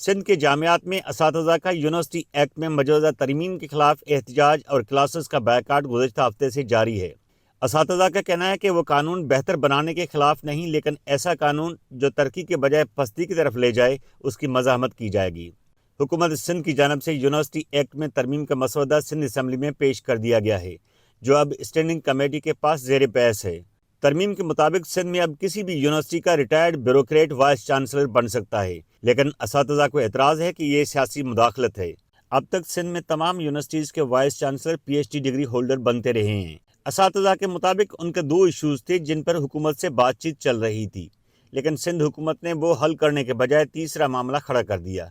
سندھ کے جامعات میں اساتذہ کا یونیورسٹی ایکٹ میں مجوزہ ترمیم کے خلاف احتجاج اور کلاسز کا بائیکاٹ گزشتہ ہفتے سے جاری ہے۔ اساتذہ کا کہنا ہے کہ وہ قانون بہتر بنانے کے خلاف نہیں، لیکن ایسا قانون جو ترقی کے بجائے پستی کی طرف لے جائے اس کی مزاحمت کی جائے گی۔ حکومت سندھ کی جانب سے یونیورسٹی ایکٹ میں ترمیم کا مسودہ سندھ اسمبلی میں پیش کر دیا گیا ہے، جو اب اسٹینڈنگ کمیٹی کے پاس زیر بحث ہے۔ ترمیم کے مطابق سندھ میں اب کسی بھی یونیورسٹی کا ریٹائرڈ بیوروکریٹ وائس چانسلر بن سکتا ہے، لیکن اساتذہ کو اعتراض ہے کہ یہ سیاسی مداخلت ہے۔ اب تک سندھ میں تمام یونیورسٹیز کے vice chancellor P H D degree holder بنتے رہے ہیں۔ اساتذہ کے مطابق ان کے 2 ایشوز تھے جن پر حکومت سے بات چیت چل رہی تھی، لیکن سندھ حکومت نے وہ حل کرنے کے بجائے تیسرا معاملہ کھڑا کر دیا۔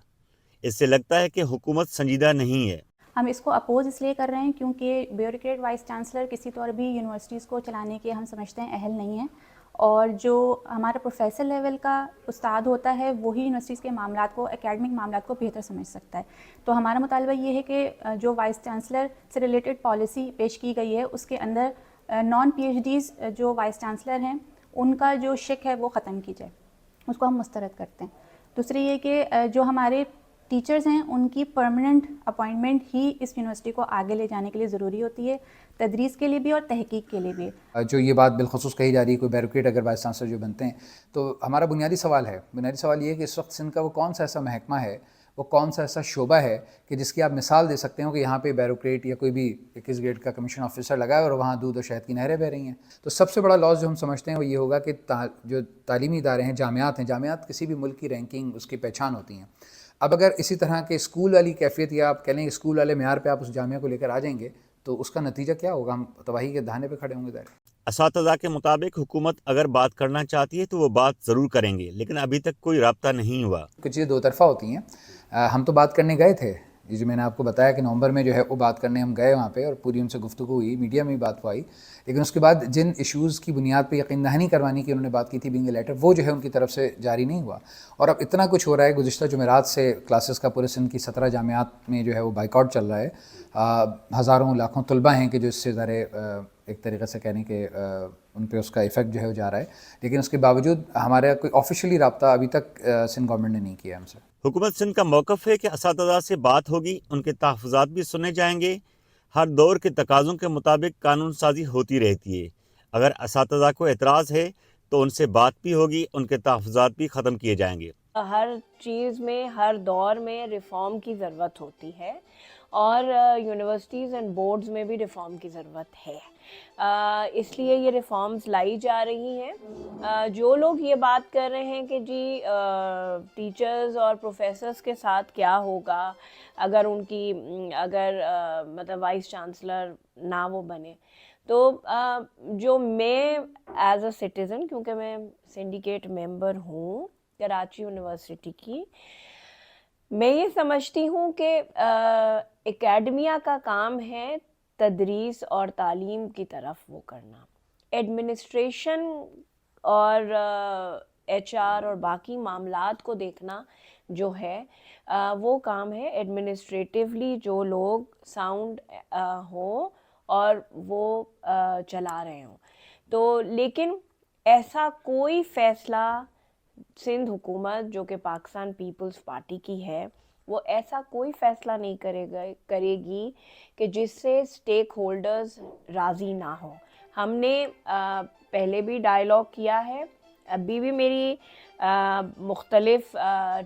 اس سے لگتا ہے کہ حکومت سنجیدہ نہیں ہے۔ ہم اس کو اپوز اس لیے کر رہے ہیں کیونکہ بیوروکریٹ وائس چانسلر کسی طور بھی یونیورسٹیز کو چلانے کے ہم سمجھتے ہیں اہل نہیں ہیں، اور جو ہمارا پروفیسر لیول کا استاد ہوتا ہے وہی یونیورسٹیز کے معاملات کو، اکیڈمک معاملات کو بہتر سمجھ سکتا ہے۔ تو ہمارا مطالبہ یہ ہے کہ جو وائس چانسلر سے ریلیٹڈ پالیسی پیش کی گئی ہے اس کے اندر نان پی ایچ ڈیز جو وائس چانسلر ہیں ان کا جو شک ہے وہ ختم کی جائے، اس کو ہم مسترد کرتے ہیں۔ دوسری یہ کہ جو ہمارے ٹیچرز ہیں ان کی پرماننٹ اپوائنٹمنٹ ہی اس یونیورسٹی کو آگے لے جانے کے لیے ضروری ہوتی ہے، تدریس کے لیے بھی اور تحقیق کے لیے بھی۔ جو یہ بات بالخصوص کہی جا رہی ہے کوئی بیوروکریٹ اگر وائس چانسلر جو بنتے ہیں، تو ہمارا بنیادی سوال یہ ہے کہ اس وقت سندھ کا وہ کون سا ایسا محکمہ ہے، وہ کون سا ایسا شعبہ ہے کہ جس کی آپ مثال دے سکتے ہو کہ یہاں پہ بیوروکریٹ یا کوئی بھی 21 گریڈ کا کمیشن آفیسر لگا ہے اور وہاں دودھ اور شہد کی نہریں بہہ رہی ہیں۔ تو سب سے بڑا لاس جو ہم سمجھتے ہیں وہ یہ ہوگا کہ جو تعلیمی ادارے ہیں، جامعات کسی بھی ملک کی رینکنگ اس کی پہچان ہوتی ہیں۔ اب اگر اسی طرح کے اسکول والی کیفیت یا آپ کہہ لیں اسکول والے معیار پہ آپ اس جامعہ کو لے کر آ جائیں گے تو اس کا نتیجہ کیا ہوگا؟ ہم تباہی کے دہانے پہ کھڑے ہوں گے ظاہر۔ اساتذہ کے مطابق حکومت اگر بات کرنا چاہتی ہے تو وہ بات ضرور کریں گے، لیکن ابھی تک کوئی رابطہ نہیں ہوا۔ کچھ چیزیں 2 طرفہ ہوتی ہیں۔ ہم تو بات کرنے گئے تھے، جو میں نے آپ کو بتایا کہ نومبر میں جو ہے وہ بات کرنے ہم گئے وہاں پہ اور پوری ان سے گفتگو ہوئی، میڈیا میں بھی بات ہوئی، لیکن اس کے بعد جن ایشوز کی بنیاد پہ یقین دہانی کروانے کی انہوں نے بات کی تھی بینگ اے لیٹر، وہ جو ہے ان کی طرف سے جاری نہیں ہوا۔ اور اب اتنا کچھ ہو رہا ہے، گزشتہ جمعرات سے کلاسز کا پورے سندھ کی 17 جامعات میں جو ہے وہ بائیکاٹ چل رہا ہے۔ ہزاروں لاکھوں طلبہ ہیں کہ جو اس سے ایک طریقے سے کہنے کہ ان پہ اس کا ایفیکٹ جو ہے وہ جا رہا ہے، لیکن اس کے باوجود ہمارا کوئی آفیشیلی رابطہ ابھی تک سندھ گورنمنٹ نے نہیں کیا ہم سے۔ حکومت سندھ کا موقف ہے کہ اساتذہ سے بات ہوگی، ان کے تحفظات بھی سنے جائیں گے۔ ہر دور کے تقاضوں کے مطابق قانون سازی ہوتی رہتی ہے۔ اگر اساتذہ کو اعتراض ہے تو ان سے بات بھی ہوگی، ان کے تحفظات بھی ختم کیے جائیں گے۔ ہر چیز میں، ہر دور میں ریفارم کی ضرورت ہوتی ہے، اور یونیورسٹیز اینڈ بورڈز میں بھی ریفارم کی ضرورت ہے، اس لیے یہ ریفارمز لائی جا رہی ہیں۔ جو لوگ یہ بات کر رہے ہیں کہ جی ٹیچرز اور پروفیسرز کے ساتھ کیا ہوگا اگر مطلب وائس چانسلر نہ وہ بنے، تو جو میں ایز اے سٹیزن، کیونکہ میں سنڈیکیٹ ممبر ہوں کراچی یونیورسٹی کی، میں یہ سمجھتی ہوں کہ اکیڈمیا کا کام ہے تدریس اور تعلیم کی طرف وہ کرنا، ایڈمنسٹریشن اور ایچ آر اور باقی معاملات کو دیکھنا جو ہے وہ کام ہے ایڈمنسٹریٹیولی جو لوگ ساؤنڈ ہوں اور وہ چلا رہے ہوں۔ تو لیکن ایسا کوئی فیصلہ سندھ حکومت جو کہ پاکستان پیپلز پارٹی کی ہے، وہ ایسا کوئی فیصلہ نہیں کرے گی کہ جس سے اسٹیک ہولڈرز راضی نہ ہوں۔ ہم نے پہلے بھی ڈائیلاگ کیا ہے، ابھی بھی میری مختلف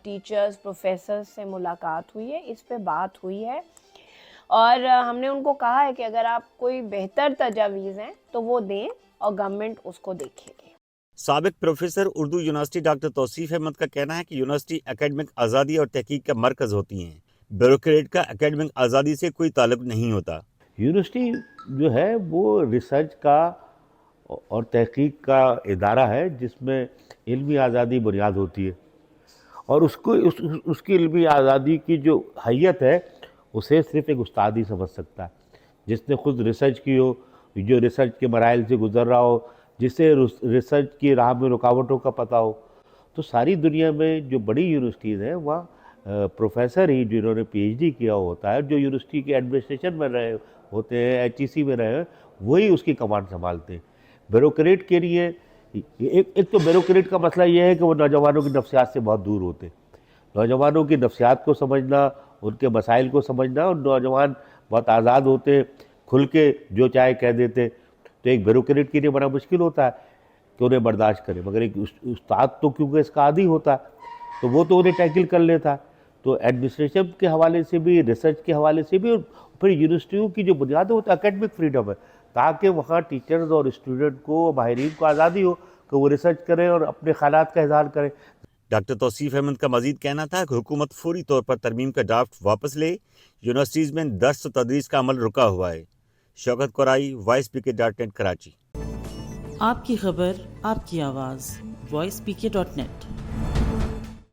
ٹیچرز، پروفیسرز سے ملاقات ہوئی ہے، اس پہ بات ہوئی ہے، اور ہم نے ان کو کہا ہے کہ اگر آپ کوئی بہتر تجاویز ہیں تو وہ دیں اور گورنمنٹ اس کو دیکھے گی۔ سابق پروفیسر اردو یونیورسٹی ڈاکٹر توصیف احمد کا کہنا ہے کہ یونیورسٹی اکیڈمک آزادی اور تحقیق کا مرکز ہوتی ہیں، بیوروکریٹ کا اکیڈمک آزادی سے کوئی تعلق نہیں ہوتا۔ یونیورسٹی جو ہے وہ ریسرچ کا اور تحقیق کا ادارہ ہے جس میں علمی آزادی بنیاد ہوتی ہے، اور اس کی علمی آزادی کی جو حیت ہے اسے صرف ایک استاد ہی سمجھ سکتا ہے، جس نے خود ریسرچ کی ہو، جو ریسرچ کے مراحل سے گزر رہا ہو، جسے ریسرچ کی راہ میں رکاوٹوں کا پتہ ہو۔ تو ساری دنیا میں جو بڑی یونیورسٹیز ہیں وہاں پروفیسر ہی جنہوں نے پی ایچ ڈی کیا ہوتا ہے، جو یونیورسٹی کے ایڈمنسٹریشن میں رہے ہوتے ہیں، ایچ ای سی میں رہے ہیں، وہی اس کی کمانڈ سنبھالتے ہیں۔ بیوروکریٹ کے لیے ایک تو بیوروکریٹ کا مسئلہ یہ ہے کہ وہ نوجوانوں کی نفسیات سے بہت دور ہوتے ہیں۔ نوجوانوں کی نفسیات کو سمجھنا، ان کے مسائل کو سمجھنا، اور نوجوان بہت آزاد ہوتے، کھل کے جو چاہے کہہ دیتے، تو ایک بیوروکریٹ کے لیے بڑا مشکل ہوتا ہے کہ انہیں برداشت کرے، مگر ایک استاد تو کیونکہ اس کا عادی ہوتا ہے تو وہ تو انہیں ٹیکل کر لیتا ہے. تو ایڈمنسٹریشن کے حوالے سے بھی، ریسرچ کے حوالے سے بھی، اور پھر یونیورسٹیوں کی جو بنیاد ہے وہ تو اکیڈمک فریڈم ہے، تاکہ وہاں ٹیچرز اور اسٹوڈنٹ کو، ماہرین کو آزادی ہو کہ وہ ریسرچ کریں اور اپنے خیالات کا اظہار کریں. ڈاکٹر توصیف احمد کا مزید کہنا تھا کہ حکومت فوری طور پر ترمیم کا ڈرافٹ واپس لے. یونیورسٹیز میں درس و تدریس کا عمل رکا ہوا ہے. شوکت قرائی، voicePK.net کراچی. آپ کی خبر، آپ کی آواز، voicePK.net.